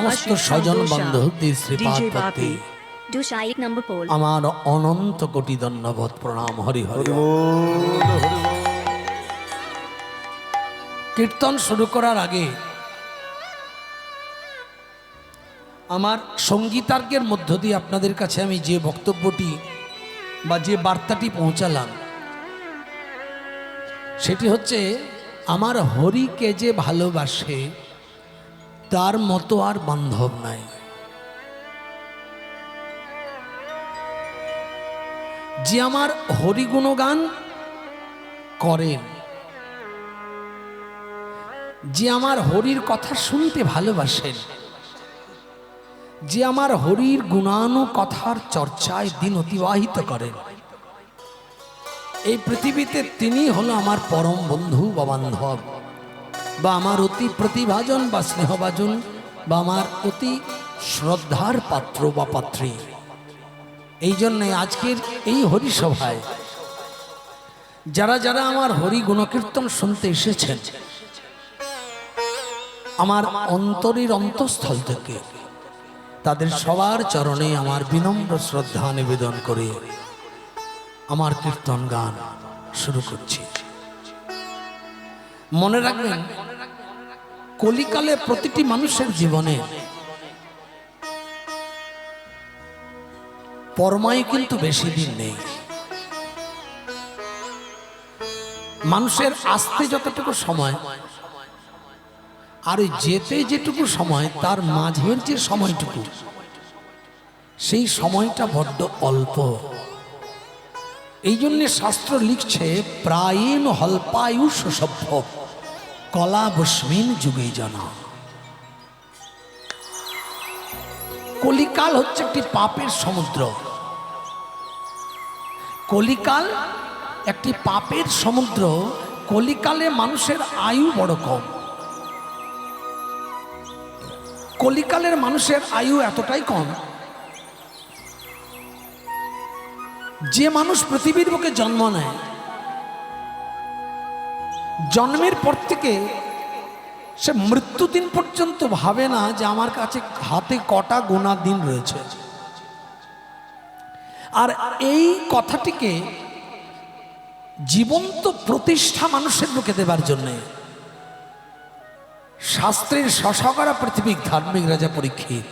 সমস্ত স্বজন বান্ধবদের শ্রীপাদ পদ্মে আমার অনন্ত কোটি ধন্যবাদ প্রণাম। হরি হরি বল। কীর্তন শুরু করার আগে আমার সঙ্গীতার্গের মধ্য দিয়ে আপনাদের কাছে আমি যে বক্তব্যটি বা যে বার্তাটি পৌঁছালাম সেটি হচ্ছে, আমার হরিকে যে ভালোবাসে তার মতো আর বান্ধব নাই। যে আমার হরি গুণগান করেন, যে আমার হরির কথা শুনতে ভালোবাসেন, যে আমার হরির গুণানু কথার চর্চায় দিন অতিবাহিত করেন, এই পৃথিবীতে তিনি হলো আমার পরম বন্ধু বা বান্ধব, বা আমার অতি প্রতিভাজন বা স্নেহভাজন, বা আমার অতি শ্রদ্ধার পাত্র বা পাত্রী। এই জন্যে আজকের এই হরিসভায় যারা যারা আমার হরি গুণকীর্তন শুনতে এসেছেন, আমার অন্তরের অন্তঃস্থল থেকে তাদের সবার চরণে আমার বিনম্র শ্রদ্ধা নিবেদন করে আমার কীর্তন গান শুরু করছি। মনে রাখবেন, কলিকালে প্রতিটি মানুষের জীবনে পরমায়ু কিন্তু বেশি দিন নেই। মানুষের আসতে যতটুকু সময় আর যেতে যেটুকু সময়, তার মাঝের যে সময়টুকু, সেই সময়টা বড্ড অল্প। এই জন্যে শাস্ত্র লিখছে, প্রায়ীণ হল্পায়ুষ সভ্য কলা বস্মিন যুগে জানা। কলিকাল হচ্ছে একটি পাপের সমুদ্র। কলিকাল একটি পাপের সমুদ্র। কলিকালে মানুষের আয়ু বড় কম। কলিকালের মানুষের আয়ু এতটাই কম, যে মানুষ পৃথিবীর বুকে জন্ম নেয়, জন্মের পর থেকে সে মৃত্যুদিন পর্যন্ত ভাবে না যে আমার কাছে হাতে কটা গোনা দিন রয়েছে। আর এই কথাটিকে জীবন্ত প্রতিষ্ঠা মানুষের বুকে দেবার জন্যে শাস্ত্রের শশকরা পৃথিবীর ধার্মিক রাজা পরীক্ষিত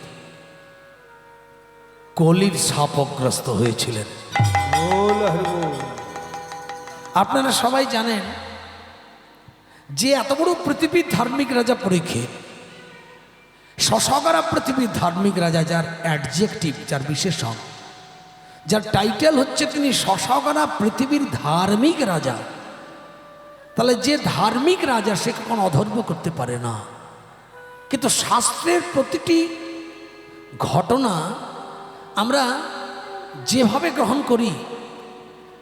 কলির শাপগ্রস্ত হয়েছিলেন। আপনারা সবাই জানেন যে এত বড় পৃথিবীর ধার্মিক রাজা পরীক্ষিত, শশকরা পৃথিবীর ধার্মিক রাজা, যার অ্যাডজেক্টিভ, যার বিশেষণ, যার টাইটেল হচ্ছে তিনি শশকরা পৃথিবীর ধার্মিক রাজা। তাহলে যে ধার্মিক রাজা সে কখনো অধর্ম করতে পারে না। কিন্তু শাস্ত্রের প্রতিটি ঘটনা আমরা যেভাবে গ্রহণ করি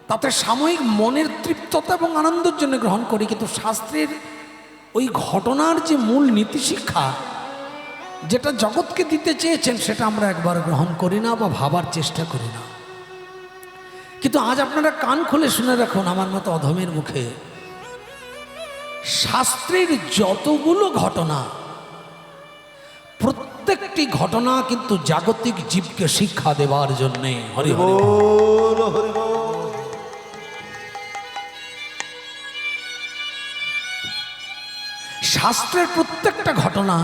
তাতে সাময়িক মনের তৃপ্ততা এবং আনন্দের জন্য গ্রহণ করি, কিন্তু শাস্ত্রের ওই ঘটনার যে মূল নীতিশিক্ষা, যেটা জগৎকে দিতে চেয়েছেন, সেটা আমরা একবার গ্রহণ করি না বা ভাবার চেষ্টা করি না। কিন্তু আজ আপনারা কান খুলে শুনে রাখুন আমার মতো অধমের মুখে, শাস্ত্রের যতগুলো ঘটনা, প্রত্যেকটি ঘটনা কিন্তু জাগতিক জীবকে শিক্ষা দেওয়ার জন্যে। হরি হরি বল। শাস্ত্রের প্রত্যেকটা ঘটনা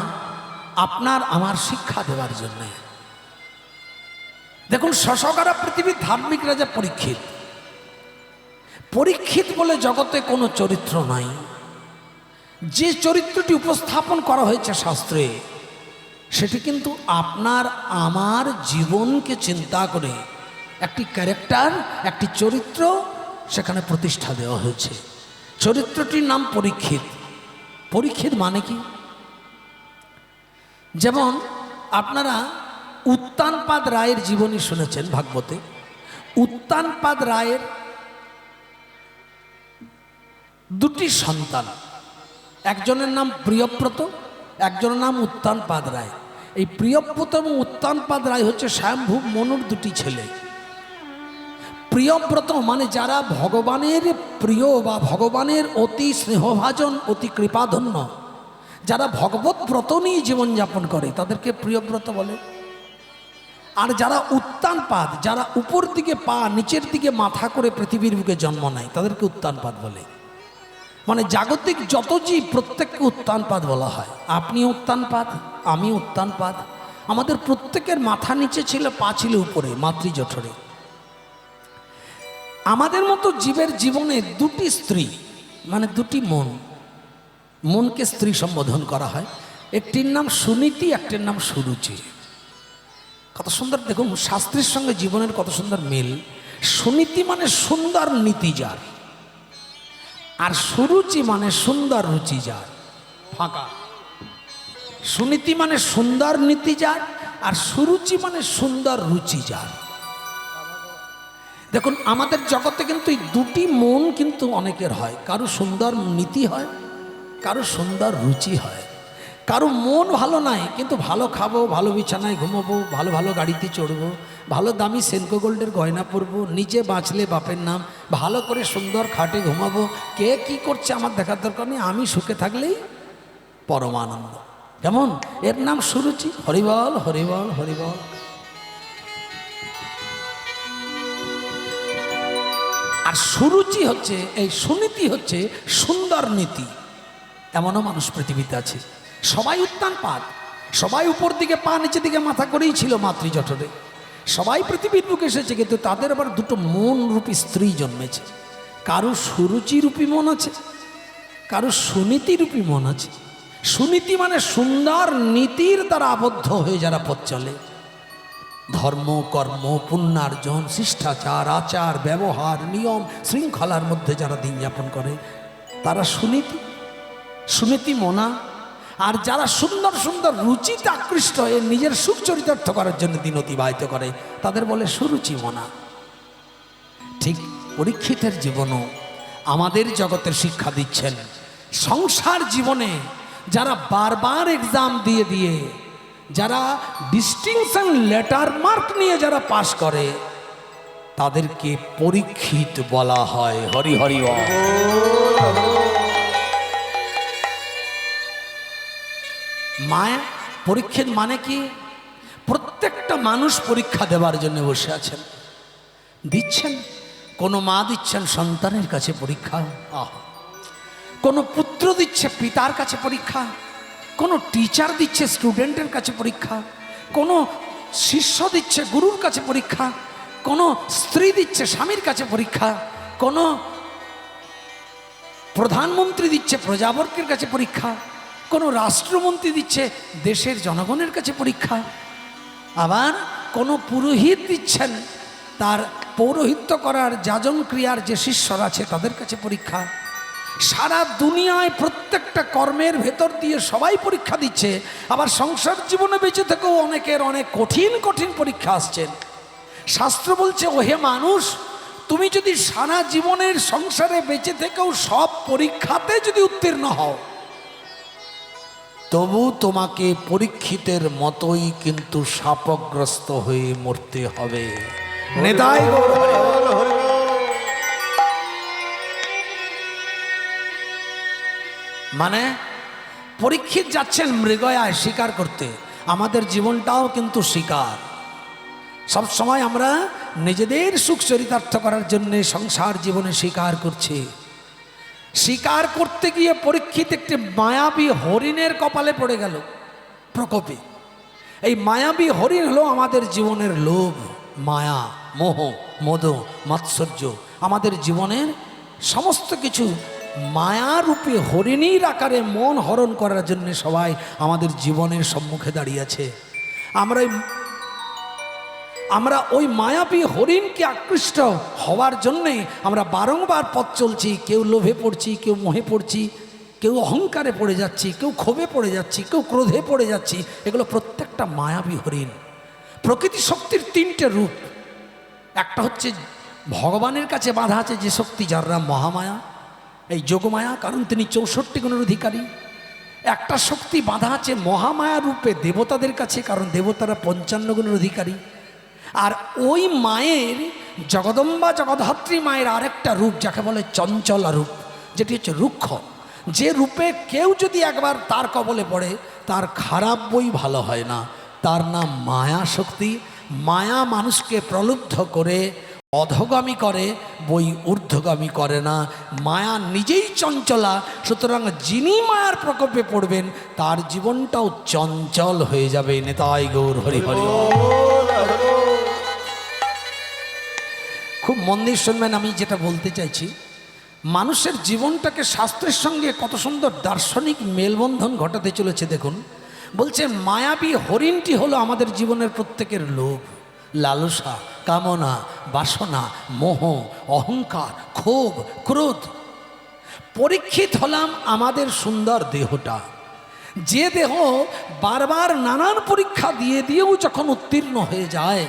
আপনার আমার শিক্ষা দেওয়ার জন্যে। দেখুন, শশকরা পৃথিবীর ধার্মিক রাজা পরীক্ষিত। পরীক্ষিত বলে জগতে কোনো চরিত্র নাই। যে চরিত্রটি উপস্থাপন করা হয়েছে শাস্ত্রে, সেটি কিন্তু আপনার আমার জীবনকে চিন্তা করে একটি ক্যারেক্টার, একটি চরিত্র সেখানে প্রতিষ্ঠা দেওয়া হয়েছে। চরিত্রটির নাম পরীক্ষিত। পরীক্ষিত মানে কি? যেমন আপনারা উত্তানপাদ রায়ের জীবনী শুনেছেন ভাগবতে। উত্তানপাদ রায়ের দুটি সন্তান, একজনের নাম প্রিয়ব্রত, একজনের নাম উত্তানপাদ রায়। এই প্রিয়ব্রত এবং উত্তানপাদ রায় হচ্ছে স্বয়ম্ভু মনুর দুটি ছেলে। প্রিয়ব্রত মানে যারা ভগবানের প্রিয় বা ভগবানের অতি স্নেহভাজন, অতি কৃপাধন্য, যারা ভগবত ব্রত নিয়ে জীবনযাপন করে তাদেরকে প্রিয়ব্রত বলে। আর যারা উত্তানপাদ, যারা উপর দিকে পা নিচের দিকে মাথা করে পৃথিবীর বুকে জন্ম নেয় তাদেরকে উত্তানপাদ বলে। মানে জাগতিক যত জীব প্রত্যেককে উত্তানপাদ বলা হয়। আপনি উত্তানপাদ, আমি উত্তানপাদ। আমাদের প্রত্যেকের মাথা নিচে ছিল, পা ছিল উপরে মাতৃজঠরে। আমাদের মতো জীবের জীবনে দুটি স্ত্রী, মানে দুটি মন, মনকে স্ত্রী সম্বোধন করা হয়। একটির নাম সুনীতি, একটির নাম সুরুচি। কত সুন্দর দেখুন, শাস্ত্রের সঙ্গে জীবনের কত সুন্দর মিল। সুনীতি মানে সুন্দর নীতি যার, আর সুরুচি মানে সুন্দর রুচি যার। ফাঁকা। সুনীতি মানে সুন্দর নীতি যার, আর সুরুচি মানে সুন্দর রুচি যার। দেখুন আমাদের জগতে কিন্তু এই দুটি মন কিন্তু অনেকের হয়। কারো সুন্দর নীতি হয়, কারো সুন্দর রুচি হয়। কারো মন ভালো নাই কিন্তু ভালো খাবো, ভালো বিছানায় ঘুমাবো, ভালো ভালো গাড়িতে চড়বো, ভালো দামি সেনকো গোল্ডের গয়না পরবো, নিজে বাঁচলে বাপের নাম, ভালো করে সুন্দর খাটে ঘুমাবো। কে কি করছে আমার দেখার দরকার নেই, আমি সুখে থাকলেই পরমানন্দ। কেমন? এর নাম সুরুচি। হরিবল হরিবল হরিবল। আর সুরুচি হচ্ছে, এই সুনীতি হচ্ছে সুন্দর নীতি। এমনও মানুষ পৃথিবীতে আছে। সবাই উত্তানপাদ, সবাই উপর দিকে পা নিচের দিকে মাথা করেই ছিল মাতৃজঠরে। সবাই পৃথিবীর বুকে এসেছে, কিন্তু তাদের আবার দুটো মন রূপী স্ত্রী জন্মেছে। কারো সুরুচি রূপী মন আছে, কারো সুনীতি রূপী মন আছে। সুনীতি মানে সুন্দর নীতির দ্বারা আবদ্ধ হয়ে যারা পথ চলে, ধর্ম কর্ম পুণ্যার্জন শিষ্টাচার আচার ব্যবহার নিয়ম শৃঙ্খলার মধ্যে যারা দিন যাপন করে তারা সুনীতি, সুনীতি মনা। আর যারা সুন্দর সুন্দর রুচিতে আকৃষ্ট হয়ে নিজের সুখ চরিতার্থ করার জন্য দিন অতিবাহিত করে তাদের বলে সুরুচি মনা। ঠিক পরীক্ষিতের জীবনও আমাদের জগতের শিক্ষা দিচ্ছেন। সংসার জীবনে যারা বারবার এক্সাম দিয়ে দিয়ে, যারা ডিস্টিংশন লেটার মার্ক নিয়ে যারা পাশ করে তাদেরকে পরীক্ষিত বলা হয়। হরি হরি বল। মায়া পরীক্ষিত মানে কি? প্রত্যেকটা মানুষ পরীক্ষা দেওয়ার জন্য বসে আছেন, দিচ্ছেন। কোনো মা দিচ্ছেন সন্তানের কাছে পরীক্ষা, কোনো পুত্র দিচ্ছে পিতার কাছে পরীক্ষা, কোনো টিচার দিচ্ছে স্টুডেন্টের কাছে পরীক্ষা, কোনো শিষ্য দিচ্ছে গুরুর কাছে পরীক্ষা, কোনো স্ত্রী দিচ্ছে স্বামীর কাছে পরীক্ষা, কোনো প্রধানমন্ত্রী দিচ্ছে প্রজাবর্গের কাছে পরীক্ষা, কোনো রাষ্ট্রমন্ত্রী দিচ্ছে দেশের জনগণের কাছে পরীক্ষা, আবার কোনো পুরোহিত দিচ্ছেন তার পৌরোহিত্য করার যাজন ক্রিয়ার যে শিষ্যরা আছে তাদের কাছে পরীক্ষা। সারা দুনিয়ায় প্রত্যেকটা কর্মের ভেতর দিয়ে সবাই পরীক্ষা দিচ্ছে। আবার সংসার জীবনে বেঁচে থেকেও অনেকের অনেক কঠিন কঠিন পরীক্ষা আসছেন। শাস্ত্র বলছে, ওহে মানুষ, তুমি যদি সারা জীবনের সংসারে বেঁচে থেকেও সব পরীক্ষাতে যদি উত্তীর্ণ হও, তবু তোমাকে পরীক্ষিতের মতোই কিন্তু শাপগ্রস্ত হয়ে মরতে হবে। নেতাই মানে পরীক্ষিত যাচ্ছেন মৃগয়ায় শিকার করতে, আমাদের জীবনটাও কিন্তু শিকার। সব সময় আমরা নিজেদের সুখ চরিতার্থ করার জন্য সংসার জীবনে শিকার করছি। শিকার করতে গিয়ে পরীক্ষিত একটি মায়াবী হরিণের কপালে পড়ে গেল প্রকোপে। এই মায়াবী হরিণ হলো আমাদের জীবনের লোভ, মায়া, মোহ, মদ, মাৎসর্য। আমাদের জীবনের সমস্ত কিছু মায়ারূপী হরিণীর আকারে মন হরণ করার জন্য সবাই আমাদের জীবনের সম্মুখে দাঁড়িয়ে আছে। আমরা ওই মায়াবী হরিণকে আকৃষ্ট হওয়ার জন্যে আমরা বারংবার পথ চলছি। কেউ লোভে পড়ছি, কেউ মোহে পড়ছি, কেউ অহংকারে পড়ে যাচ্ছি, কেউ ক্ষোভে পড়ে যাচ্ছি, কেউ ক্রোধে পড়ে যাচ্ছি। এগুলো প্রত্যেকটা মায়াবী হরিণ। প্রকৃতি শক্তির তিনটে রূপ। একটা হচ্ছে ভগবানের কাছে বাঁধা আছে যে শক্তি, যার নাম মহামায়া, এই যোগমায়া, কারণ তিনি 64 গুণের অধিকারী। একটা শক্তি বাঁধা আছে মহামায়া রূপে দেবতাদের কাছে, কারণ দেবতারা 55 গুণের অধিকারী। আর ওই মায়ের, জগদম্বা জগদ্ধাত্রী মায়ের আরেকটা রূপ যাকে বলে চঞ্চলা রূপ, যেটি হচ্ছে রুক্ষ, যে রূপে কেউ যদি একবার তার কবলে পড়ে তার খারাপ বই ভালো হয় না। তার নাম মায়া শক্তি। মায়া মানুষকে প্রলুব্ধ করে অধগামী করে, বই ঊর্ধ্বগামী করে না। মায়া নিজেই চঞ্চলা, সুতরাং যিনি মায়ার প্রকোপে পড়বেন তার জীবনটাও চঞ্চল হয়ে যাবে। নেতাই গৌর হরি হরি। খুব মন দিয়ে শুনবেন, আমি যেটা বলতে চাইছি, মানুষের জীবনটাকে শাস্ত্রের সঙ্গে কত সুন্দর দার্শনিক মেলবন্ধন ঘটাতে চলেছে। দেখুন, বলছে মায়াবী হরিণটি হলো আমাদের জীবনের প্রত্যেকের লোভ, লালসা, কামনা, বাসনা, মোহ, অহংকার, ক্ষোভ, ক্রোধ। পরীক্ষিত হলাম আমাদের সুন্দর দেহটা, যে দেহ বারবার নানান পরীক্ষা দিয়েও যখন উত্তীর্ণ হয়ে যায়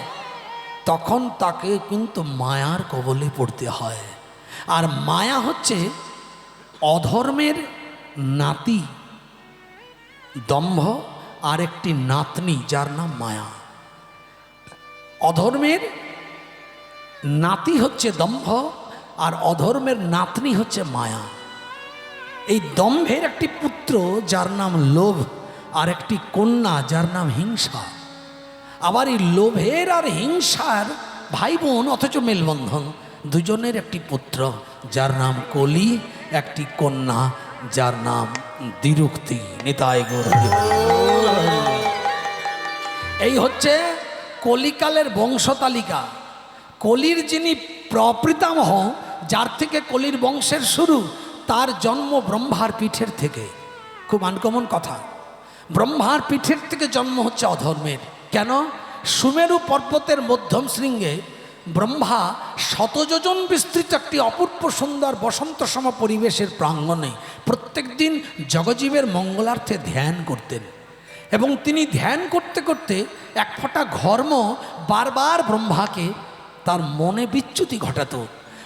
তখন তাকে কিন্তু মায়ার কবলে পড়তে হয়। আর মায়া হচ্ছে অধর্মের নাতি দম্ভ, আর একটি নাতনি যার নাম মায়া। অধর্মের নাতি হচ্ছে দম্ভ, আর অধর্মের নাতনি হচ্ছে মায়া। এই দম্ভের একটি পুত্র যার নাম লোভ, আর একটি কন্যা যার নাম হিংসা। আবার এই লোভের আর হিংসার ভাই বোন অথচ মেলবন্ধন। দুজনের একটি পুত্র যার নাম কলি, একটি কন্যা যার নাম দ্বিরুক্তি। নিতাই গৌর হরি। এই হচ্ছে কলিকালের বংশতালিকা। কলির যিনি প্রপিতামহ, যার থেকে কলির বংশের শুরু, তার জন্ম ব্রহ্মার পিঠের থেকে। খুব আনকমন কথা, ব্রহ্মার পিঠের থেকে জন্ম হচ্ছে অধর্মের। কেন? সুমেরু পর্বতের মধ্যম শৃঙ্গে ব্রহ্মা শতযোজন বিস্তৃত একটি অপূর্ব সুন্দর বসন্ত সম পরিবেশের প্রাঙ্গণে প্রত্যেক দিন জগজীবের মঙ্গলার্থে ধ্যান করতেন। এবং তিনি ধ্যান করতে করতে এক ফোঁটা ঘর্ম বারবার ব্রহ্মাকে তার মনে বিচ্যুতি ঘটাতো।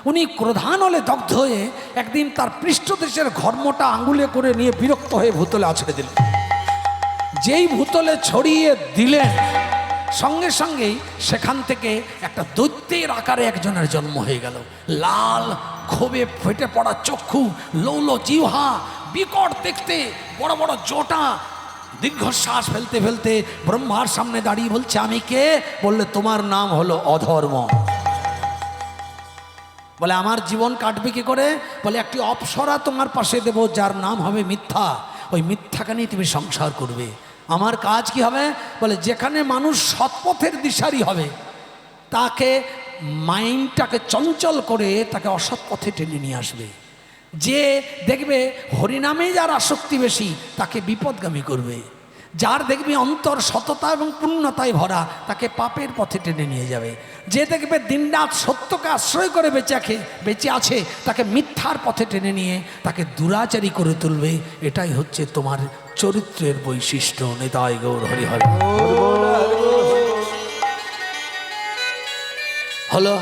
উনি ক্রোধানলে দগ্ধ হয়ে একদিন তার পৃষ্ঠদেশের ঘর্মটা আঙুলে করে নিয়ে বিরক্ত হয়ে ভূতলে আছড়ে দিলেন। যেই ভূতলে ছড়িয়ে দিলেন, সঙ্গে সঙ্গেই সেখান থেকে একটা দৈত্যের আকারে একজনের জন্ম হয়ে গেল। লাল ক্ষোভে ফেটে পড়া চক্ষু, লৌল জিহ্বা, বিকট দেখতে, বড় বড় জটা। দীর্ঘশ্বাস ফেলতে ফেলতে ব্রহ্মার সামনে দাঁড়িয়ে বলছে, আমি কে? বললে, তোমার নাম হলো অধর্ম। বলে, আমার জীবন কাটবে কি করে? বলে, একটি অপ্সরা তোমার পাশে দেব যার নাম হবে মিথ্যা। ওই মিথ্যাকে নিয়ে তুমি সংসার করবে। আমার কাজ কি হবে? বলে, যেখানে মানুষ সৎপথের দিশারি হবে তাকে মাইন্ডটাকে চঞ্চল করে তাকে অসৎ পথে টেনে নিয়ে আসবে। যে দেখবে হরিনামে যার আসক্তি বেশি তাকে বিপদগামী করবে। যার দেখবে অন্তর সততা এবং পূর্ণতায় ভরা তাকে পাপের পথে টেনে নিয়ে যাবে। যে দেখবে দিনরাত সত্যকে আশ্রয় করে বেঁচে আছে তাকে মিথ্যার পথে টেনে নিয়ে তাকে দুরাচারী করে তুলবে। এটাই হচ্ছে তোমার চরিত্রের বৈশিষ্ট্য। নিতাই গৌর হরি হরি। হলো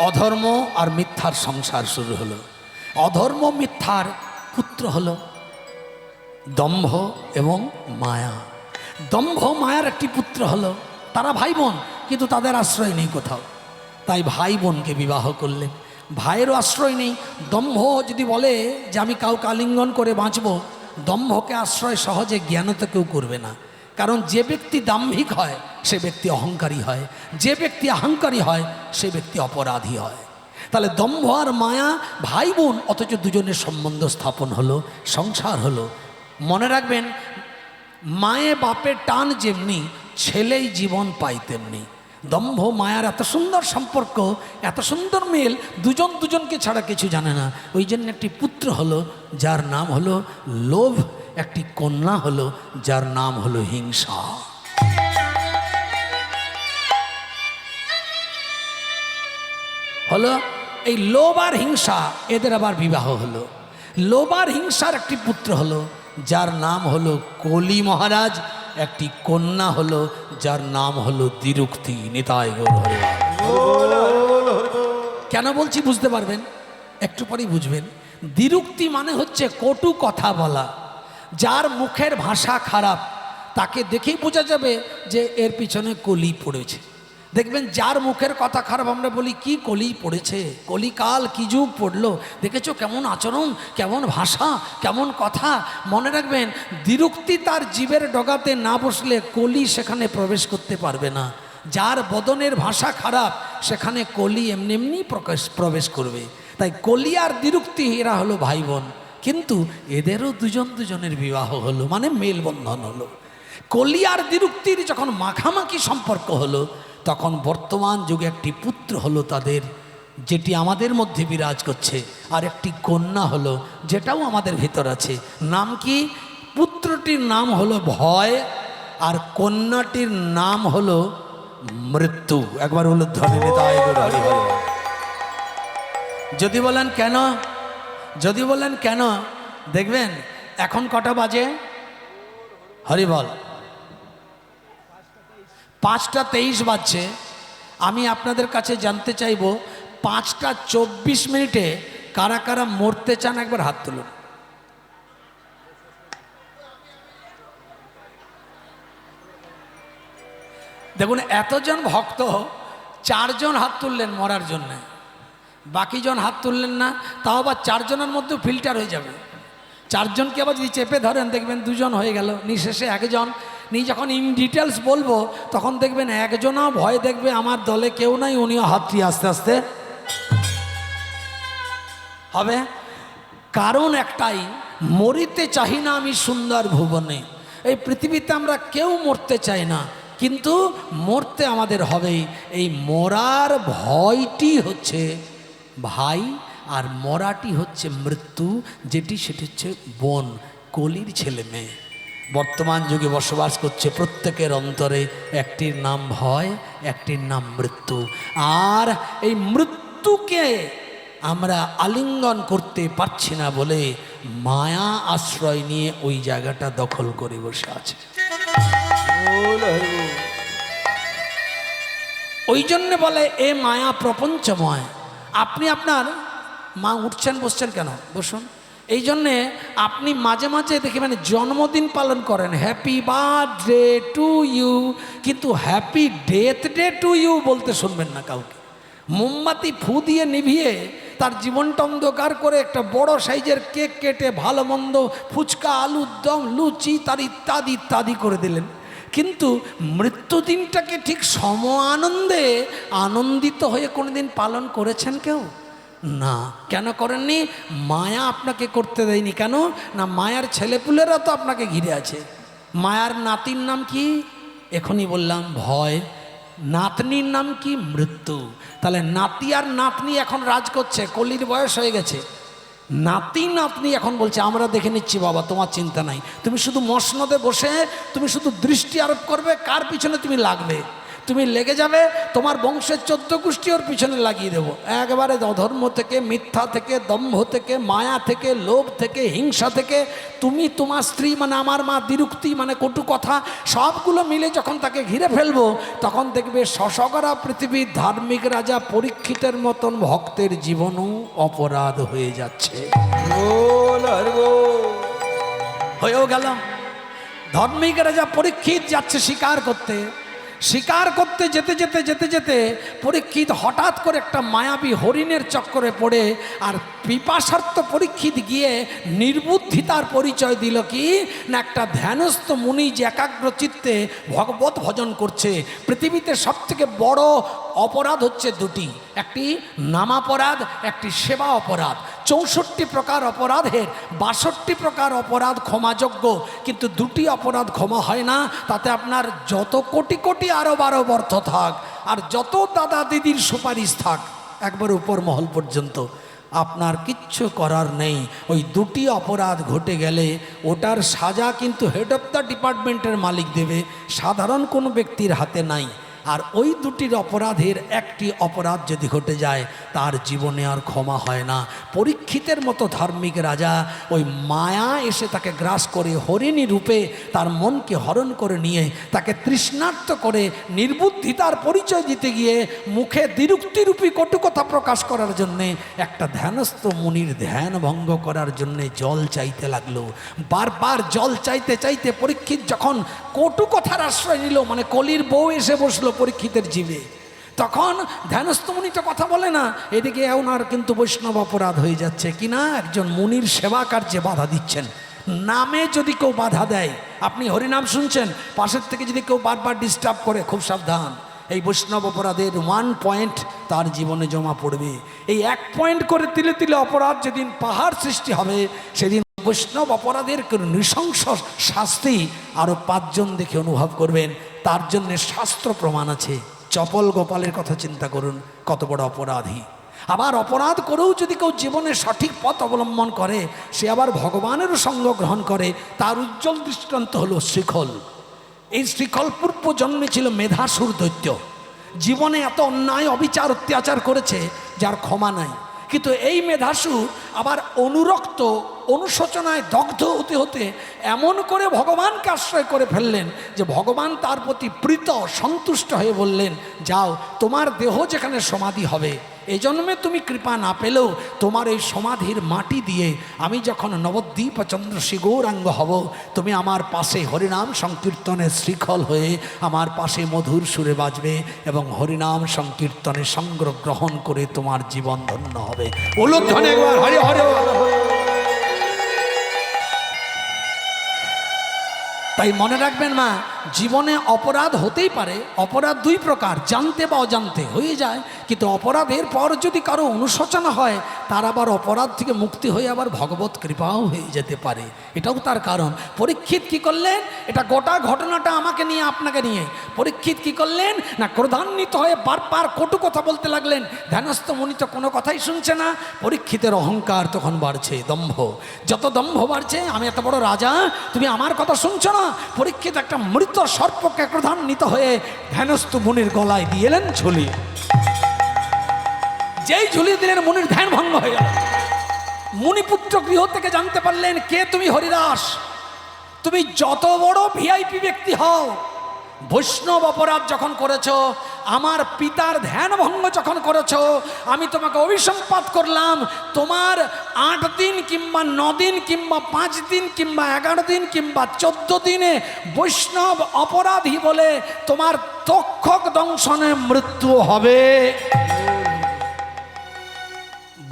অধর্ম আর মিথ্যার সংসার শুরু হলো। অধর্ম মিথ্যার পুত্র হলো দম্ভ এবং মায়া। দম্ভ মায়ার একটি পুত্র হলো। তারা ভাই বোন, কিন্তু তাদের আশ্রয় নেই কোথাও। তাই ভাই বোনকে বিবাহ করলেন। ভাইয়েরও আশ্রয় নেই। দম্ভ যদি বলে যে আমি কাউকে আলিঙ্গন করে বাঁচব, দম্ভকে আশ্রয় সহজে জ্ঞানত কেউ করবে না। কারণ যে ব্যক্তি দাম্ভিক হয় সে ব্যক্তি অহংকারী হয়, যে ব্যক্তি অহংকারী হয় সে ব্যক্তি অপরাধী হয়। তাহলে দম্ভ আর মায়া ভাই বোন, অথচ দুজনের সম্বন্ধ স্থাপন হলো, সংসার হলো। মনে রাখবেন, মায়ে বাপের টান যেমনি, ছেলেই জীবন পায় তেমনি। দম্ভ মায়ার এত সুন্দর সম্পর্ক, এত সুন্দর মেল, দুজন দুজনকে ছাড়া কিছু জানে না। ওই জন্য একটি পুত্র হলো যার নাম হলো লোভ, একটি কন্যা হলো যার নাম হলো হিংসা। হলো এই লোভ আর হিংসা, এদের আবার বিবাহ হলো। লোভ আর হিংসার একটি পুত্র হলো যার নাম হলো কলি মহারাজ, একটি কন্যা হলো যার নাম হলো দ্বিরুক্তি। নিতাই গৌর হরি। কেন বলছি বুঝতে পারবেন, একটু পরেই বুঝবেন। দ্বিরুক্তি মানে হচ্ছে কটু কথা বলা। যার মুখের ভাষা খারাপ তাকে দেখেই বোঝা যাবে যে এর পিছনে কলি পড়েছে। দেখবেন যার মুখের কথা খারাপ আমরা বলি কি কলি পড়েছে, কলিকাল কি যুগ পড়লো, দেখেছো কেমন আচরণ, কেমন ভাষা, কেমন কথা। মনে রাখবেন দ্বিরুক্তি তার জীবের ডগাতে না বসলে কলি সেখানে প্রবেশ করতে পারবে না। যার বদনের ভাষা খারাপ সেখানে কলি এমনি এমনি প্রবেশ করবে। তাই কলি আর দ্বিরুক্তি এরা হলো ভাই বোন, কিন্তু এদেরও দুজন দুজনের বিবাহ হলো, মানে মেলবন্ধন হলো। কলি আর দ্বিরুক্তির যখন মাখামাখি সম্পর্ক হলো তখন বর্তমান যুগে একটি পুত্র হলো তাদের, যেটি আমাদের মধ্যে বিরাজ করছে, আর একটি কন্যা হলো যেটাও আমাদের ভিতর আছে। নাম কি? পুত্রটির নাম হলো ভয় আর কন্যাটির নাম হলো মৃত্যু। একবার হলো ধরে নেতায়। যদি বলেন কেন, যদি বলেন কেন, দেখবেন এখন কটা বাজে? হরি বল, 5টা 23 বাজছে। আমি আপনাদের কাছে জানতে চাইব 5টা 24 কারা কারা মরতে চান একবার হাত তুলুন। দেখুন এতজন ভক্ত 4জন হাত তুললেন মরার জন্যে, বাকিজন হাত তুললেন না। তাও আবার 4জনের মধ্যে ফিল্টার হয়ে যাবে। 4জনকে আবার যদি চেপে ধরেন দেখবেন 2জন হয়ে গেল, নিঃশেষে 1জন। যখন ইন ডিটেলস বলবো তখন দেখবেন একজনও ভয় দেখবে আমার দলে কেউ নাই, উনিও হাতটি আস্তে আস্তে হবে। কারণ একটাই, মরিতে চাই না আমি সুন্দর ভুবনে। এই পৃথিবীতে আমরা কেউ মরতে চাই না, কিন্তু মরতে আমাদের হবেই। এই মরার ভয়টি হচ্ছে ভাই আর মরাটি হচ্ছে মৃত্যু, যেটি সেটি হচ্ছে বোন, কলির ছেলে মেয়ে। বর্তমান যুগে বসবাস করছে প্রত্যেকের অন্তরে, একটির নাম ভয়, একটির নাম মৃত্যু। আর এই মৃত্যুকে আমরা আলিঙ্গন করতে পারছি না বলে মায়া আশ্রয় নিয়ে ওই জায়গাটা দখল করে বসে আছে। ওই জন্য বলে এ মায়া প্রপঞ্চময়। আপনি আপনার মা উঠছেন বসছেন কেন? বসুন। এই জন্যে আপনি মাঝে মাঝে দেখে মানে জন্মদিন পালন করেন, হ্যাপি বার্থডে টু ইউ, কিন্তু happy death day to you বলতে শুনবেন না কাউকে। মোমবাতি ফু দিয়ে নিভিয়ে তার জীবনটা অন্ধকার করে একটা বড় সাইজের কেক কেটে ভালো মন্দ ফুচকা আলুর দম লুচি তার ইত্যাদি ইত্যাদি করে দিলেন, কিন্তু মৃত্যুদিনটাকে ঠিক সম আনন্দে আনন্দিত হয়ে কোনোদিন পালন করেছেন কেউ? না। কেন করেননি? মায়া আপনাকে করতে দেয়নি। কেন না? মায়ার ছেলেপুলেরা তো আপনাকে ঘিরে আছে। মায়ার নাতির নাম কি? এখনই বললাম ভয়। নাতনির নাম কি? মৃত্যু। তাহলে নাতি আর নাতনি এখন রাজ করছে, কলির বয়স হয়ে গেছে। নাতি নাতনি এখন বলছে আমরা দেখে নিচ্ছি বাবা, তোমার চিন্তা নাই, তুমি শুধু মসনদে বসে তুমি শুধু দৃষ্টি আরোপ করবে, কার পিছনে তুমি লাগবে, তুমি লেগে যাবে, তোমার বংশের 14 গোষ্ঠী ওর পিছনে লাগিয়ে দেবো। একবারে অধর্ম থেকে, মিথ্যা থেকে, দম্ভ থেকে, মায়া থেকে, লোভ থেকে, হিংসা থেকে, তুমি তোমার স্ত্রী মানে আমার মা দ্বিরুক্তি মানে কটু কথা, সবগুলো মিলে যখন তাকে ঘিরে ফেলবো তখন দেখবে শশকরা পৃথিবীর ধার্মিক রাজা পরীক্ষিতের মতন ভক্তের জীবনও অপরাধ হয়ে যাচ্ছে। হয়েও গেল। ধার্মিক রাজা পরীক্ষিত যাচ্ছে শিকার করতে, শিকার করতে যেতে যেতে যেতে যেতে পরীক্ষিত হঠাৎ করে একটা মায়াবী হরিণের চক্করে পড়ে, আর পিপাসার্থ পরীক্ষিত গিয়ে নির্বুদ্ধিতার পরিচয় দিল কি না একটা ধ্যানস্থ মুনি যে একাগ্র চিত্তে ভগবত ভজন করছে। পৃথিবীতে সবথেকে বড় অপরাধ হচ্ছে দুটি, একটি নামাপরাধ, একটি সেবা অপরাধ। 64 প্রকার অপরাধের 62 প্রকার অপরাধ ক্ষমাযোগ্য, কিন্তু দুটি অপরাধ ক্ষমা হয় না। তাতে আপনার যত কোটি কোটি আরব আরব অর্থ থাক আর যত দাদা দিদির সুপারিশ থাক একবার উপর মহল পর্যন্ত, আপনার কিচ্ছু করার নেই। ওই দুটি অপরাধ ঘটে গেলে ওটার সাজা কিন্তু হেড অফ দ্য ডিপার্টমেন্টের মালিক দেবে, সাধারণ কোনো ব্যক্তির হাতে নাই। আর ওই দুটির অপরাধের একটি অপরাধ যদি ঘটে যায় তার জীবনে আর ক্ষমা হয় না। পরীক্ষিতের মতো ধার্মিক রাজা ওই মায়া এসে তাকে গ্রাস করে হরিণী রূপে তার মনকে হরণ করে নিয়ে তাকে তৃষ্ণার্ত করে নির্বুদ্ধিতার পরিচয় দিতে গিয়ে মুখে দ্বিরুক্তিরূপী কটুকথা প্রকাশ করার জন্যে একটা ধ্যানস্থ মুনির ধ্যান ভঙ্গ করার জন্যে জল চাইতে লাগলো। বারবার জল চাইতে চাইতে পরীক্ষিত যখন কটুকথার আশ্রয় নিল, মানে কলির বউ এসে বসলো পরীক্ষিতের জীবে, তখন ধ্যানস্থ মুনি তো কথা বলে না, এদিকে ওনার কিন্তু বৈষ্ণব অপরাধ হয়ে যাচ্ছে কিনা একজন মুনির সেবা কার্যে বাধা দিচ্ছেন। নামে যদি কেউ বাধা দেয়, আপনি হরিনাম শুনছেন, পাশের থেকে যদি কেউ বারবার ডিস্টার্ব করে, খুব সাবধান, এই বৈষ্ণব অপরাধের 1 পয়েন্ট তার জীবনে জমা পড়বে। এই 1 পয়েন্ট করে তিলে তিলে অপরাধ যেদিন পাহাড় সৃষ্টি হবে, সেদিন বৈষ্ণব অপরাধের নৃশংস শাস্তি আরও 5 জন দেখে অনুভব করবেন। তার জন্য শাস্ত্র প্রমাণ আছে। চপল গোপালের কথা চিন্তা করুন, কত বড় অপরাধী। আবার অপরাধ করেও যদি কেউ জীবনে সঠিক পথ অবলম্বন করে, সে আবার ভগবানেরও সঙ্গ গ্রহণ করে। তার উজ্জ্বল দৃষ্টান্ত হলো শ্রীখল। এই শ্রীখল পূর্ব জন্মে ছিল মেধাসুর দৈত্য, জীবনে এত অন্যায় অবিচার অত্যাচার করেছে যার ক্ষমা নাই। কিন্তু এই মেধাসুর আবার অনুরক্ত অনুশোচনায় দগ্ধ হতে হতে এমন করে ভগবানকে আশ্রয় করে ফেললেন যে ভগবান তার প্রতি প্রীত সন্তুষ্ট হয়ে বললেন, যাও, তোমার দেহ যেখানে সমাধি হবে, এই জন্মে তুমি কৃপা না পেলেও তোমার এই সমাধির মাটি দিয়ে আমি যখন নবদ্বীপ চন্দ্রশ্রী গৌরাঙ্গ হব, তুমি আমার পাশে হরিনাম সংকীর্তনের শ্রীখল হয়ে আমার পাশে মধুর সুরে বাজবে এবং হরিনাম সংকীর্তনে সংগ্রহ গ্রহণ করে তোমার জীবন ধন্য হবে। উলুধ্বনি একবার হরি হরি। তাই মনে রাখবেন মা, জীবনে অপরাধ হতেই পারে। অপরাধ 2 প্রকার, জানতে বা অজান্তে হয়ে যায়। কিন্তু অপরাধের পর যদি কারো অনুশোচনা হয়, তার আবার অপরাধ থেকে মুক্তি হয়ে আবার ভগবত কৃপাও হয়ে যেতে পারে। এটাও তার কারণ। পরীক্ষিত কি করলেন? এটা গোটা ঘটনাটা আমাকে নিয়ে আপনাকে নিয়ে। পরীক্ষিত কি করলেন না, ক্রোধান্বিত হয়ে বারবার কটু কথা বলতে লাগলেন। ধ্যানস্থ মুনি তো কোনো কথাই শুনছে না। পরীক্ষিতের অহংকার তখন বাড়ছে, দম্ভ। যত দম্ভ বাড়ছে, আমি এত বড় রাজা, তুমি আমার কথা শুনছো না। পরীক্ষিত একটা মৃত সর্পকে ক্রোধান্বিত হয়ে ধ্যানস্থ মুনির গলায় দিয়ে এলেন ঝুলি। যেই ঝুলিয়ে দিলেন, মুনির ধ্যান ভঙ্গ হয়ে গেল। মুনিপুত্র গৃহ থেকে জানতে পারলেন, কে তুমি? হরিদাস। তুমি যত বড় ভিআইপি ব্যক্তি হও, বৈষ্ণব অপরাধ যখন করেছ, আমার পিতার ধ্যান ভঙ্গ যখন করেছ, আমি তোমাকে অভিসম্পাত করলাম। তোমার 8 দিন কিংবা 9 দিন কিংবা 5 দিন কিংবা 11 দিন কিংবা 14 দিনে বৈষ্ণব অপরাধী বলে তোমার তক্ষক দংশনে মৃত্যু হবে।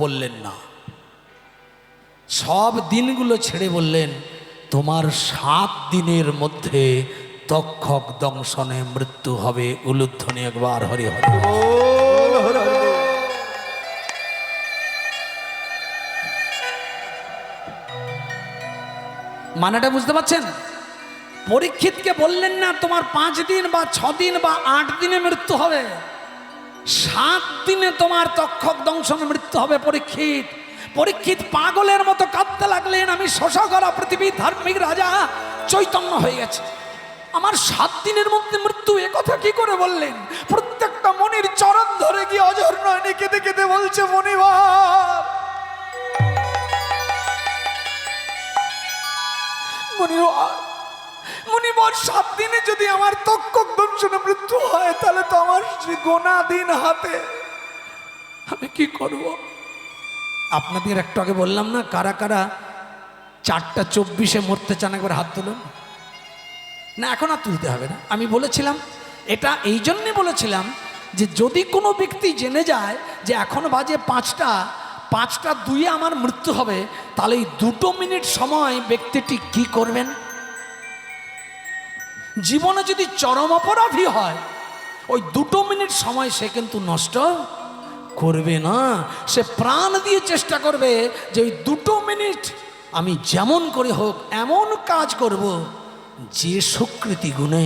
বললেন না, সব দিনগুলো ছেড়ে বললেন, তোমার 7 দিনের মধ্যে তক্ষক দংশনে মৃত্যু হবে। উলুধ্বনি একবার হরি হরি। মানেটা বুঝতে পারছেন? পরীক্ষিতকে বললেন না তোমার 5 দিন বা 6 দিন বা 8 দিনে মৃত্যু হবে, 7 দিনে তোমার তক্ষক দংশনে মৃত্যু হবে। পরীক্ষিত পাগলের মতো কাঁদতে লাগলেন, আমি শশাগরা পৃথিবীর ধার্মিক রাজা, চৈতন্য হয়ে গেছে, আমার 7 দিনের মধ্যে মৃত্যু। এ কথা কি করে বললেন? প্রত্যেকটা মনির চরণ ধরে গিয়ে অজর নয়নে কেঁদে কেঁদে বলছে, মনিবার, মনিবার, 7 দিনে যদি আমার তক্ষক দংশনে মৃত্যু হয়, তাহলে তো আমার গোনা দিন হাতে, আমি কি করব? আপনাদের একটু আগে বললাম না, কারা কারা 4:24 মরতে চান? একবার হাত তুলুন। না, এখন আর তুলতে হবে না। আমি বলেছিলাম, এটা এই জন্যে বলেছিলাম যে যদি কোনো ব্যক্তি জেনে যায় যে এখন বাজে 5:02 আমার মৃত্যু হবে, তাহলে এই 2 মিনিট সময় ব্যক্তিটি কি করবেন? জীবনে যদি চরম অপরাধী হয়, ওই 2 মিনিট সময় সে কিন্তু নষ্ট করবে না। সে প্রাণ দিয়ে চেষ্টা করবে যে ওই 2 মিনিট আমি যেমন করে হোক এমন কাজ করব যে স্বীকৃতি গুণে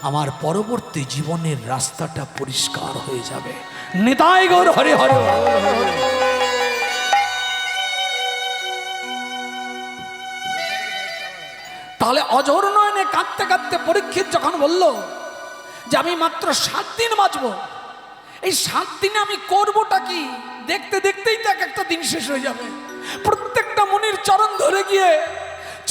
আমার পরবর্তী জীবনের রাস্তাটা পরিষ্কার হয়ে যাবে। নিতাই গৌর হরে হরে। তাহলে অঝোর নয়নে কাঁদতে কাঁদতে পরীক্ষিত যখন বলল যে আমি মাত্র 7 দিন বাঁচব, এই 7 দিনে আমি করবোটা কি? দেখতে দেখতেই তো একটা দিন শেষ হয়ে যাবে। প্রত্যেকটা মুনির চরণ ধরে গিয়ে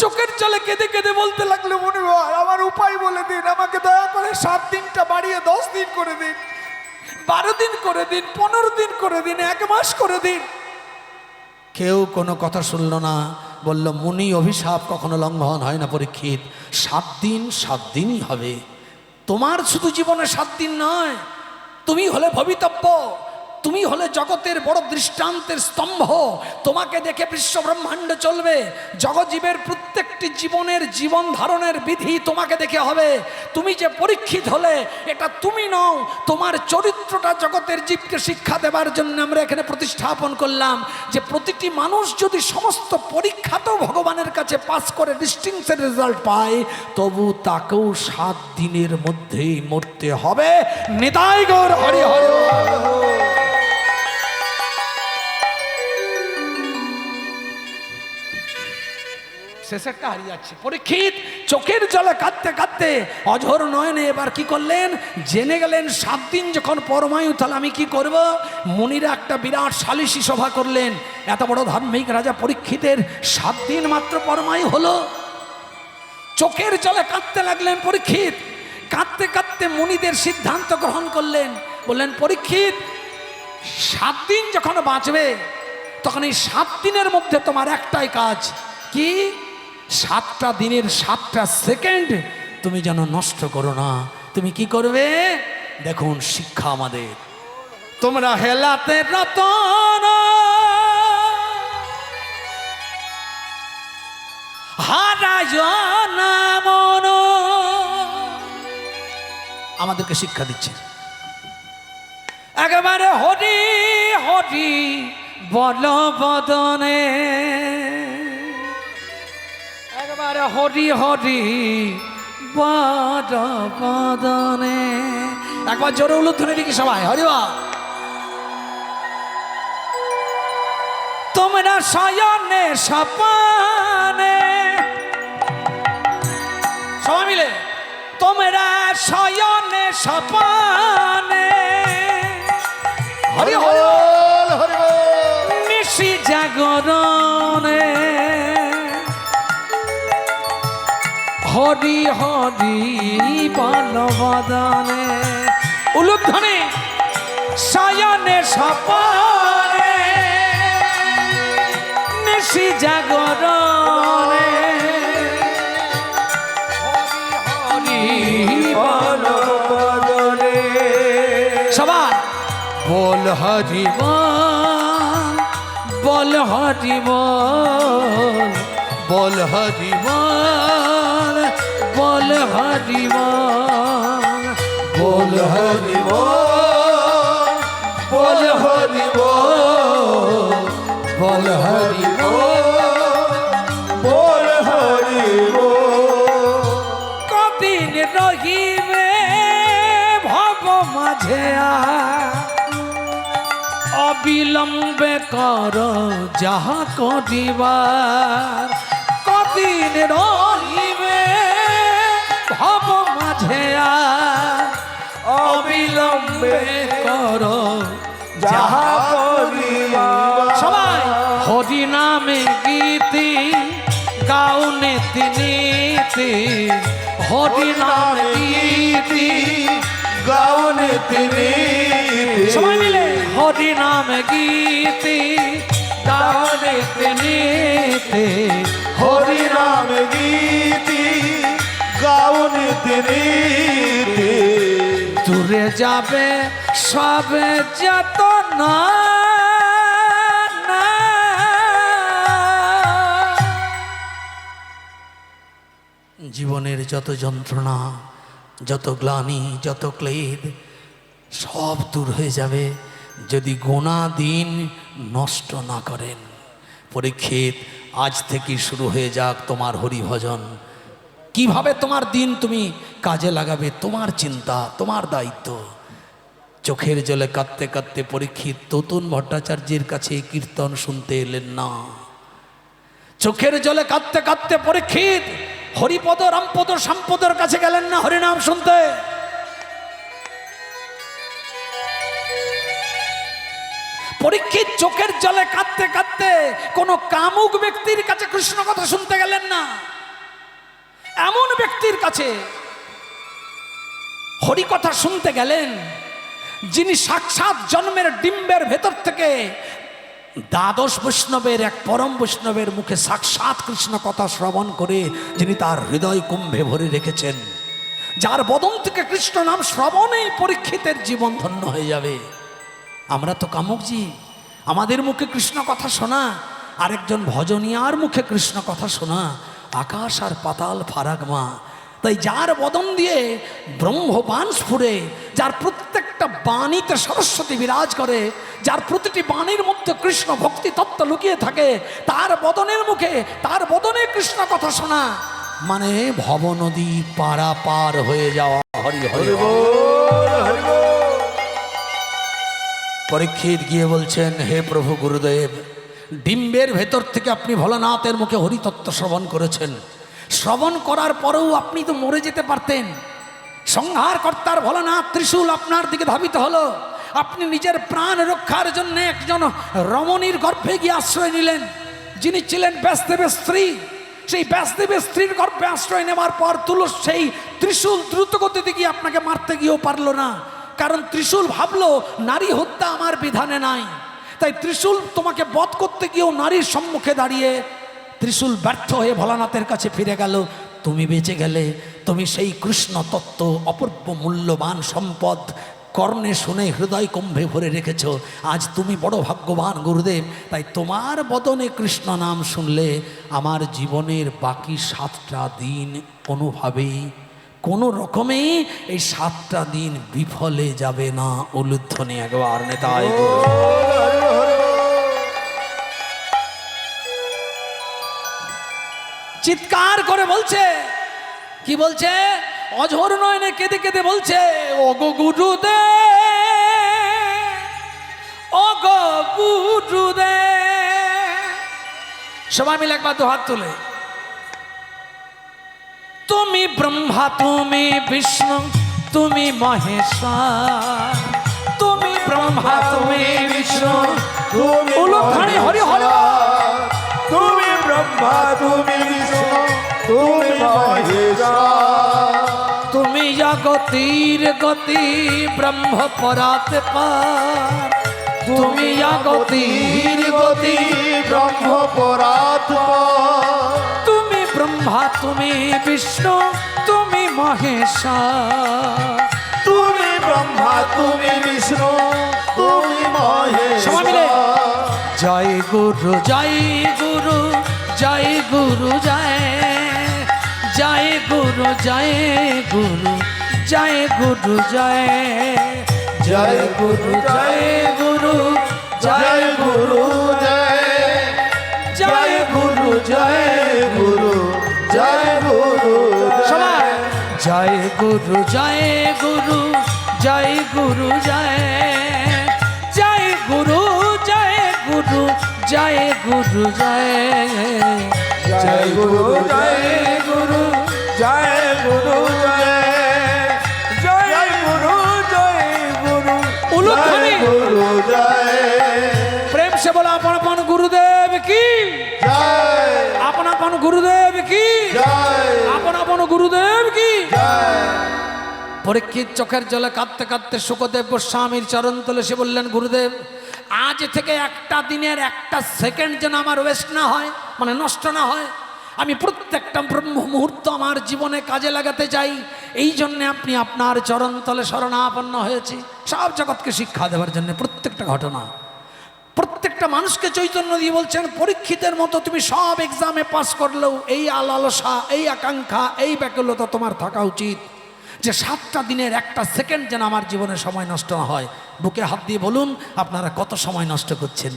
চোখের জলে কেঁদে কেঁদে বলতে লাগলো, মুনিবার, আমার উপায় বলে দিন, আমাকে দয়া করে 7 দিনটা বাড়িয়ে 10 দিন করে দিন, 12 দিন করে দিন, 15 দিন করে দিন, 1 মাস করে দিন। কেউ কোনো কথা শুনল না। বলল, মুনি অভিশাপ কখনো লঙ্ঘন হয় না পরীক্ষিত, 7 দিন 7 দিনই হবে। তোমার শুধু জীবনে 7 দিন নয়, তুমি হলে ভবিতব্য, তুমি হলে জগতের বড় দৃষ্টান্তের স্তম্ভ। তোমাকে দেখে বিশ্ব ব্রহ্মাণ্ড চলবে। জগজীবের প্রত্যেকটি জীবনের জীবন ধারণের বিধি তোমাকে দেখে হবে। তুমি যে পরীক্ষিত হলে এটা তুমি নও, তোমার চরিত্রটা জগতের জীবকে শিক্ষা দেবার জন্য আমরা এখানে প্রতিস্থাপন করলাম যে প্রতিটি মানুষ যদি সমস্ত পরীক্ষাতেও ভগবানের কাছে পাস করে ডিস্টিংশন রেজাল্ট পায়, তবু তাকেও 7 দিনের মধ্যেই মরতে হবে। নিতাই গৌর হরি হরি। শেষেরটা হারিয়ে যাচ্ছে। পরীক্ষিত চোখের জলে কাঁদতে কাঁদতে অঝোর নয়নে এবার কি করলেন, জেনে গেলেন 7 দিন যখন পরমায়ু, তাহলে আমি কি করব। মুনিরা একটা বিরাট সালিসি সভা করলেন। এত বড় ধার্মিক রাজা পরীক্ষিতের 7 দিন মাত্র পরমায়ু হলো। চোখের জলে কাঁদতে লাগলেন পরীক্ষিত। কাঁদতে কাঁদতে মুনিদের সিদ্ধান্ত গ্রহণ করলেন। বললেন, পরীক্ষিত 7 দিন যখন বাঁচবে, তখন এই 7 দিনের মধ্যে তোমার একটাই কাজ কি, 7টা দিনের 7টা সেকেন্ড তুমি যেন নষ্ট করো না। তুমি কি করবে? দেখুন শিক্ষা আমাদের, তোমরা হেলাতে রতন হারায় না মন, আমাদেরকে শিক্ষা দিচ্ছে। একেবারে হরি হরি বল বদনে, একবারে হরি হরি বল বদনে। একবার জোরে উলুধ্বনি দিকে সবাই হরিবা। তোমরা শয়নে সপনে, সবাই মিলে, তোমরা শয়নে সপনে হরি হরি হরি নিশি জাগরণে হরি হরি বল বদনে। উলুধ্বনি শয়নে সপনে নিশি জাগরণে হরি হরি বল বদনে। সবাই বল হরি বল হরি বল, বল হরি বল, বল হরি বল, বল হরি বল, বল হরি বল, বল হরি বল, বল হরি বল। কদিন রহিবে ভব মাঝে অবিলম্বে কর যাহা করিবার। কদিন রহিবে ভব মাঝে অবিলম্বে কর যাহা করিবার। সবাই হরি নামে গীতি গাউনে তিনিতি, হরি নামে গীতি গাউনে তিনিতি। সবাই মিলে হরি নামে গীতি গাউনে তিনিতি, হরি নামে গীতি গাউনে তিনিতি। দূরে যাবে সবে যত না, জীবনের যত যন্ত্রণা, যত গ্লানি, যত ক্লেদ সব দূর হয়ে যাবে যদি গোনা দিন নষ্ট না করেন। পরীক্ষিত আজ থেকে শুরু হয়ে যাক তোমার হরিভজন। কিভাবে তোমার দিন তুমি কাজে লাগাবে তোমার চিন্তা, তোমার দায়িত্ব। চোখের জলে কাঁদতে কাঁদতে পরীক্ষিত তোতন ভট্টাচার্যের কাছে কীর্তন শুনতে এলেন না। চোখের জলে কাঁদতে কাঁদতে পরীক্ষিত হরিপদ রামপদ শ্যামপদের কাছে গেলেন না হরিনাম শুনতে। পরীক্ষিত চোখের জলে কাঁদতে কাঁদতে কোন কামুক ব্যক্তির কাছে কৃষ্ণ কথা শুনতে গেলেন না। এমন ব্যক্তির কাছে হরি কথা শুনতে গেলেন যিনি সাক্ষাৎ জন্মের ডিম্বের ভেতর থেকে দ্বাদশ বৈষ্ণবের এক পরম বৈষ্ণবের মুখে সাক্ষাৎ কৃষ্ণ কথা শ্রবণ করে যিনি তার হৃদয় কুম্ভে ভরে রেখেছেন। যার বদন থেকে কৃষ্ণ নাম শ্রবণেই পরীক্ষিতের জীবন ধন্য হয়ে যাবে। আমরা তো কামুকজি, আমাদের মুখে কৃষ্ণ কথা শোনা, আরেকজন ভজনিয়ার মুখে কৃষ্ণ কথা শোনা, আকাশ আর পাতাল ফারাক মা। তাই যার বদন দিয়ে ব্রহ্মবাণ স্ফুরে, যার প্রত্যেকটা বাণীতে সরস্বতী বিরাজ করে, যার প্রতিটি বাণীর মধ্যে কৃষ্ণ ভক্তি তত্ত্ব লুকিয়ে থাকে, তার বদনের মুখে, তার বদনে কৃষ্ণ কথা শোনা মানে ভব নদী পারাপার হয়ে যাওয়া। হরি হরি বল। পরীক্ষিত গিয়ে বলছেন, হে প্রভু গুরুদেব, ডিম্বের ভেতর থেকে আপনি ভোলানাথের মুখে হরিতত্ত্ব শ্রবণ করেছেন। শ্রবণ করার পরেও আপনি তো মরে যেতে পারতেন। সংহার কর্তার ভোলানাথ ত্রিশূল আপনার দিকে ধাবিত হলো। আপনি নিজের প্রাণ রক্ষার জন্য একজন রমণীর গর্ভে গিয়ে আশ্রয় নিলেন, যিনি ছিলেন ব্যাসদেবের স্ত্রী। সেই ব্যাসদেবের স্ত্রীর গর্ভে আশ্রয় নেওয়ার পর তুলস সেই ত্রিশূল দ্রুত গতিতে গিয়ে আপনাকে মারতে গিয়েও পারল না, কারণ ত্রিশূল ভাবলো নারী হত্যা আমার বিধানে নাই। তাই ত্রিশূল তোমাকে বধ করতে গিয়েও নারীর সম্মুখে দাঁড়িয়ে ত্রিশূল ব্যর্থ হয়ে ভোলানাথের কাছে ফিরে গেল। তুমি বেঁচে গেলে, তুমি সেই কৃষ্ণ তত্ত্ব অপূর্ব মূল্যবান সম্পদ কর্ণে শুনে হৃদয় কুম্ভে ভরে রেখেছ। আজ তুমি বড় ভাগ্যবান গুরুদেব। তাই তোমার বদনে কৃষ্ণ নাম শুনলে আমার জীবনের বাকি 7টা দিন কোনোভাবেই, কোনো রকমেই এই 7টা দিন বিফলে যাবে না। উলুধ্বনি একবার নেতাই। চিৎকার করে বলছে, কি বলছে? অঝোর নয়নে কেঁদে কেঁদে বলছে, ও গো গুরুদেব, ও গো গুরুদেব। সবাই মিলে একবার তো হাত তুলে, তুমি ব্রহ্মা, তুমি বিষ্ণু, তুমি মহেশ্বর। তুমি ব্রহ্মা, তুমি বিষ্ণু, তুমি হরি হরি। তুমি ব্রহ্মা, তুমি বিষ্ণু, তুমি মহেশ্বর। তুমি জগতীর গতি ব্রহ্ম পরাত পার। তুমি জগতীর গতি ব্রহ্ম পরাত পার। তুমি ব্রহ্মা, তুমি বিষ্ণু, তুমি মহেশ্বর। তুমি ব্রহ্মা, তুমি বিষ্ণু, তুমি মহেশ্বর। জয় গুরু, জয় গুরু, জয় গুরু, জয় জয় গুরু, জয় গুরু, জয় গুরু, জয় জয় গুরু, জয় গুরু, জয় গুরু, জয় জয় গুরু, জয় গুরু, জয় গুরু। সবাই জয় গুরু, জয় গুরু, জয় গুরু, জয় জয় গুরু, জয় গুরু, জয় গুরু, জয় জয় গুরু, জয় গুরু, জয় গুরু, জয় জয় গুরু, জয় গুরু, উলুধ্বনি গুরু, জয়। প্রেম সে বলা আপন আপন গুরুদেব কি জয়, আপন আপন গুরুদেব কি জয়, আপন আপন গুরুদেব কি। জয়। পরীক্ষিত চোখের জলে কাঁদতে কাঁদতে শুকদেব গোস্বামীর চরণ তলে সে বললেন, গুরুদেব আজ থেকে একটা দিনের একটা সেকেন্ড যেন আমার ওয়েস্ট না হয়, মানে নষ্ট না হয়। আমি প্রত্যেকটা ব্রহ্ম মুহূর্ত আমার জীবনে কাজে লাগাতে চাই। এই জন্যে আপনি আপনার চরণ তলে শরণাপন্ন হয়েছি, সব জগৎকে শিক্ষা দেওয়ার জন্য। প্রত্যেকটা ঘটনা, প্রত্যেকটা মানুষকে চৈতন্য দিয়ে বলছেন, পরীক্ষিতের মতো তুমি সব এক্সামে পাস করলেও এই লালসা, এই আকাঙ্ক্ষা, এই ব্যাকুলতা তোমার থাকা উচিত যে 7টা দিনের একটা সেকেন্ড যেন আমার জীবনে সময় নষ্ট না হয়। বুকে হাত দিয়ে বলুন আপনারা কত সময় নষ্ট করছেন।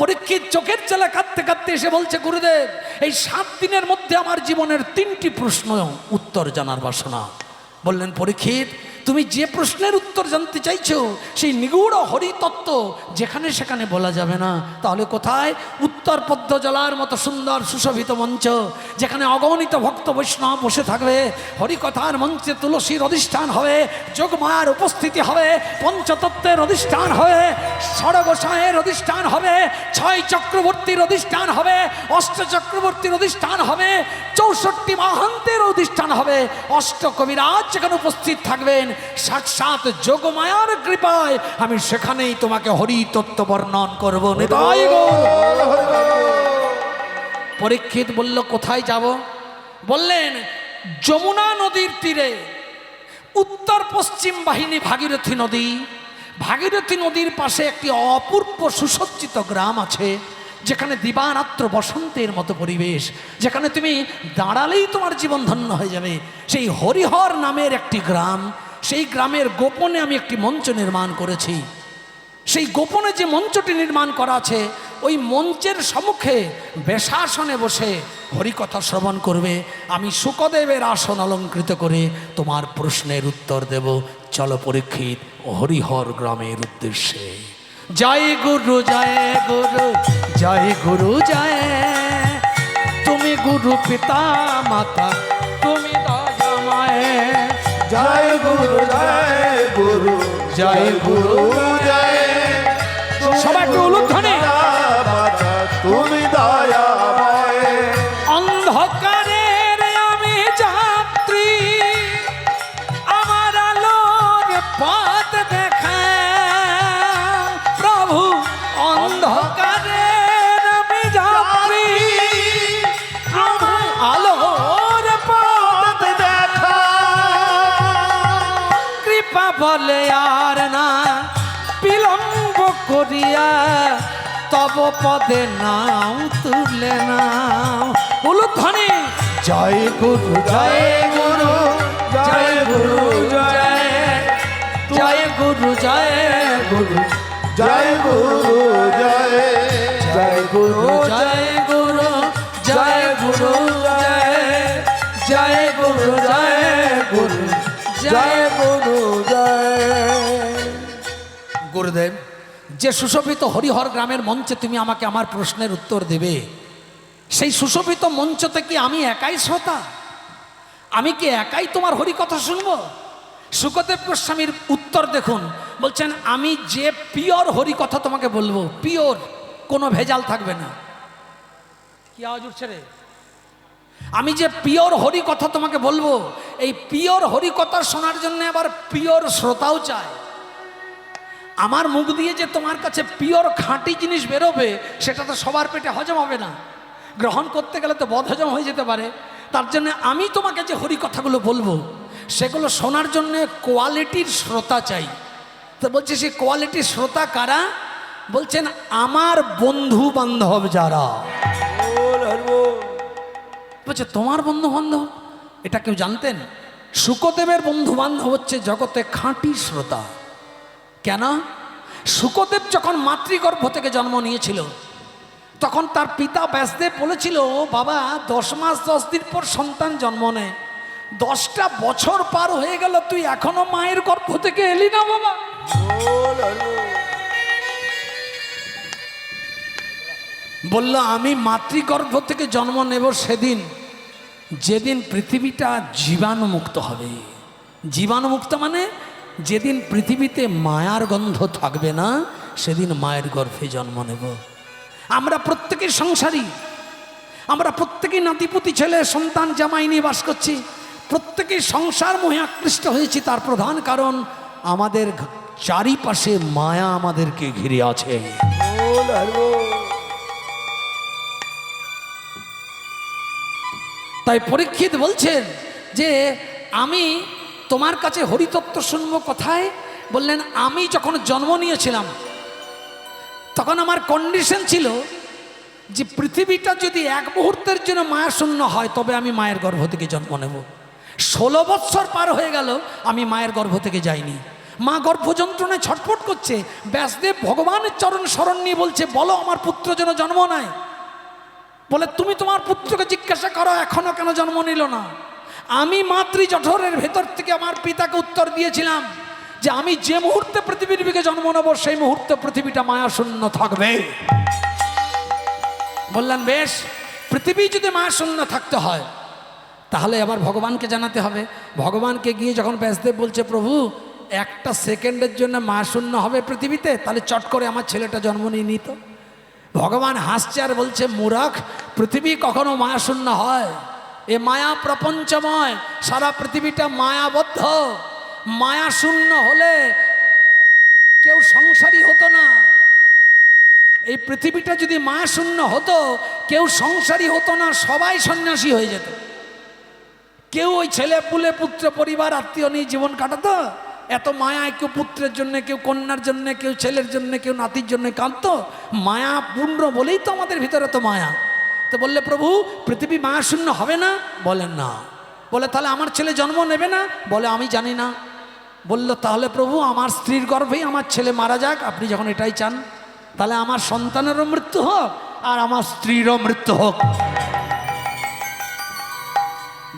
পরীক্ষিত চোখের জলে কাঁদতে কাঁদতে এসে বলছে, গুরুদেব এই 7 দিনের মধ্যে আমার জীবনের 3টি প্রশ্ন উত্তর জানার বাসনা। বললেন, পরীক্ষিত তুমি যে প্রশ্নের উত্তর জানতে চাইছো সেই নিগূঢ় হরিতত্ত্ব যেখানে সেখানে বলা যাবে না, তাহলে কোথায়? উত্তর পদ্ম জলার মতো সুন্দর সুশোভিত মঞ্চ, যেখানে অগণিত ভক্ত বৈষ্ণব বসে থাকবে। হরিকথার মঞ্চে তুলসীর অধিষ্ঠান হবে, যোগমায়ার উপস্থিতি হবে, পঞ্চতত্ত্বের অধিষ্ঠান হবে, ষড়গোসাঁয়ের অধিষ্ঠান হবে, 6 চক্রবর্তীর অধিষ্ঠান হবে, 8 চক্রবর্তীর অধিষ্ঠান হবে, 64 মাহান্তের অধিষ্ঠান হবে। 8 কবিরাজ যেখানে উপস্থিত থাকবেন, সাক্ষাৎ যোগমায়ার কৃপায় আমি সেখানেই তোমাকে হরিতত্ত্ব বর্ণন করব। নিতাই গৌর। পরীক্ষিত বলল, কোথায় যাব? বললেন, যমুনা নদীর তীরে উত্তর পশ্চিম বাহিনী ভাগীরথী নদী। ভাগীরথী নদীর পাশে একটি অপূর্ব সুসজ্জিত গ্রাম আছে, যেখানে দিবারাত্র বসন্তের মতো পরিবেশ, যেখানে তুমি দাঁড়ালেই তোমার জীবন ধন্য হয়ে যাবে। সেই হরিহর নামের একটি গ্রাম, সেই গ্রামের গোপনে আমি একটি মঞ্চ নির্মাণ করেছি। সেই গোপনে যে মঞ্চটি নির্মাণ করা আছে, ওই মঞ্চের সম্মুখে বেশাসনে বসে হরিকথা শ্রবণ করবে। আমি শুকদেবের আসন অলঙ্কৃত করে তোমার প্রশ্নের উত্তর দেব। চলো পরীক্ষিত হরিহর গ্রামের উদ্দেশ্যে। জয় গুরু জয় গুরু জয় গুরু জয়, তুমি গুরু পিতা মাতা তুমি দয়াময়। জয় গুরু জয় গুরু জয় গুরু জয়, সবাই একটু উলুধ্বনি। তুমি দয়াময়। অন্ধকারের আমি যাত্রী, আমার আলোর পথ দেখা প্রভু। অন্ধকারের আমি যাত্রী, আমার আলোর পথ দেখা কৃপা বলে আর না বিলম্ব করিয়া, তব পদে নাও তুলে নাও। উলুধ্বনি। জয় গুরু জয় গুরু জয় গুরু জয়, জয় গুরু জয় গুরু জয় গুরু জয় জয় গুরু জয় গুরু জয় গুরু জয়, জয় গুরু জয় গুরু জয় গুরু জয়। গুরুদেব, যে সুশোভিত হরিহর গ্রামের মঞ্চে তুমি আমাকে আমার প্রশ্নের উত্তর দেবে, সেই সুশোভিত মঞ্চতে কি আমি একাই শ্রোতা? আমি কি একাই তোমার হরিকথা শুনবো? শুকদেব গোস্বামীর উত্তর দেখুন, বলছেন আমি যে পিওর হরিকথা তোমাকে বলবো, পিওর, কোনো ভেজাল থাকবে না। কি আওয়াজ উঠছে রে? আমি যে পিওর হরিকথা তোমাকে বলবো, এই পিওর হরিকথা শোনার জন্য আবার পিওর শ্রোতাও চায়। আমার মুখ দিয়ে যে তোমার কাছে পিওর খাঁটি জিনিস বেরোবে, সেটা তো সবার পেটে হজম হবে না, গ্রহণ করতে গেলে তো বদহজম হয়ে যেতে পারে। তার জন্য আমি তোমাকে যে হরিকথাগুলো বলবো, সেগুলো শোনার জন্য কোয়ালিটির শ্রোতা চাই। তো বলছে সেই কোয়ালিটির শ্রোতা কারা? বলছেন আমার বন্ধু বান্ধব যারা। বলছে তোমার বন্ধু বান্ধব? এটা কেউ জানতেন? শুকদেবের বন্ধু বান্ধব হচ্ছে জগতে খাঁটি শ্রোতা। কেন? শুকদেব যখন মাতৃগর্ভ থেকে জন্ম নিয়েছিল, তখন তার পিতা ব্যাসদেব বলেছিল, বাবা 10 মাস 10 দিন পর সন্তান জন্ম নেয়, 10টা বছর পার হয়ে গেল, তুই এখনো মায়ের গর্ভ থেকে এলি না বাবা। বলল আমি মাতৃগর্ভ থেকে জন্ম নেব সেদিন, যেদিন পৃথিবীটা জীবাণুমুক্ত হবে। জীবাণুমুক্ত মানে যেদিন পৃথিবীতে মায়ার গন্ধ থাকবে না, সেদিন মায়ের গর্ভে জন্ম নেব। আমরা প্রত্যেকেই সংসারী, আমরা প্রত্যেকেই নাতিপুতি ছেলে সন্তান জামাই নিয়ে বাস করছি, প্রত্যেকেই সংসার মোহে আকৃষ্ট হয়েছি। তার প্রধান কারণ আমাদের চারিপাশে মায়া আমাদেরকে ঘিরে আছে। তাই পরীক্ষিত বলছেন যে আমি তোমার কাছে হরিতত্ত্ব শুনবো কোথায়? বললেন আমি যখন জন্ম নিয়েছিলাম, তখন আমার কন্ডিশন ছিল যে পৃথিবীটা যদি এক মুহূর্তের জন্য মায়া শূন্য হয়, তবে আমি মায়ের গর্ভ থেকে জন্ম নেব। 16 বৎসর পার হয়ে গেল, আমি মায়ের গর্ভ থেকে যাইনি। মা গর্ভ যন্ত্রণায় ছটফট করছে। ব্যাসদেব ভগবানের চরণ শরণ নিয়ে বলছে, বলো আমার পুত্র যেন জন্ম নেয়। বলে তুমি তোমার পুত্রকে জিজ্ঞাসা করো এখনো কেন জন্ম নিল না। আমি মাতৃ জঠরের ভেতর থেকে আমার পিতাকে উত্তর দিয়েছিলাম যে আমি যে মুহূর্তে পৃথিবীর বুকে জন্ম নেব, সেই মুহূর্তে পৃথিবীটা মায়া শূন্য থাকবে। বললেন বেশ, পৃথিবী যদি মায়া শূন্য থাকতে হয়, তাহলে আবার ভগবানকে জানাতে হবে। ভগবানকে গিয়ে যখন ব্যাসদেব বলছে, প্রভু একটা সেকেন্ডের জন্য মায়া শূন্য হবে পৃথিবীতে, তাহলে চট করে আমার ছেলেটা জন্ম নিয়ে নিত। ভগবান হাসছে আর বলছে, মূর্খ, পৃথিবী কখনো মায়া শূন্য হয়? এ মায়া প্রপঞ্চময়, সারা পৃথিবীটা মায়াবদ্ধ। মায়া শূন্য হলে কেউ সংসারী হতো না। এই পৃথিবীটা যদি মায়া শূন্য হতো, কেউ সংসারী হতো না, সবাই সন্ন্যাসী হয়ে যেত। কেউ ওই ছেলে পুলে পুত্র পরিবার আত্মীয় নিয়ে জীবন কাটাতো, এত মায়া, কেউ পুত্রের জন্য, কেউ কন্যার জন্য, কেউ ছেলের জন্য, কেউ নাতির জন্য কাঁদতো। মায়া পূর্ণ বলেই তো আমাদের ভিতরে তো মায়া। তো বললে প্রভু পৃথিবী মায়া শূন্য হবে না? বলেন না। বলে তাহলে আমার ছেলে জন্ম নেবে না? বলে আমি জানি না। বলল তাহলে প্রভু আমার স্ত্রীর গর্ভেই আমার ছেলে মারা যাক, আপনি যখন এটাই চান, তাহলে আমার সন্তানেরও মৃত্যু হোক আর আমার স্ত্রীরও মৃত্যু হোক।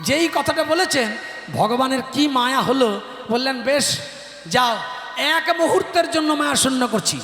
যেই কথাটা বলেছেন ভগবানের কি মায়া হলো, বললেন বেশ যাও, এক মুহূর্তের জন্য মায়া শূন্য করছি।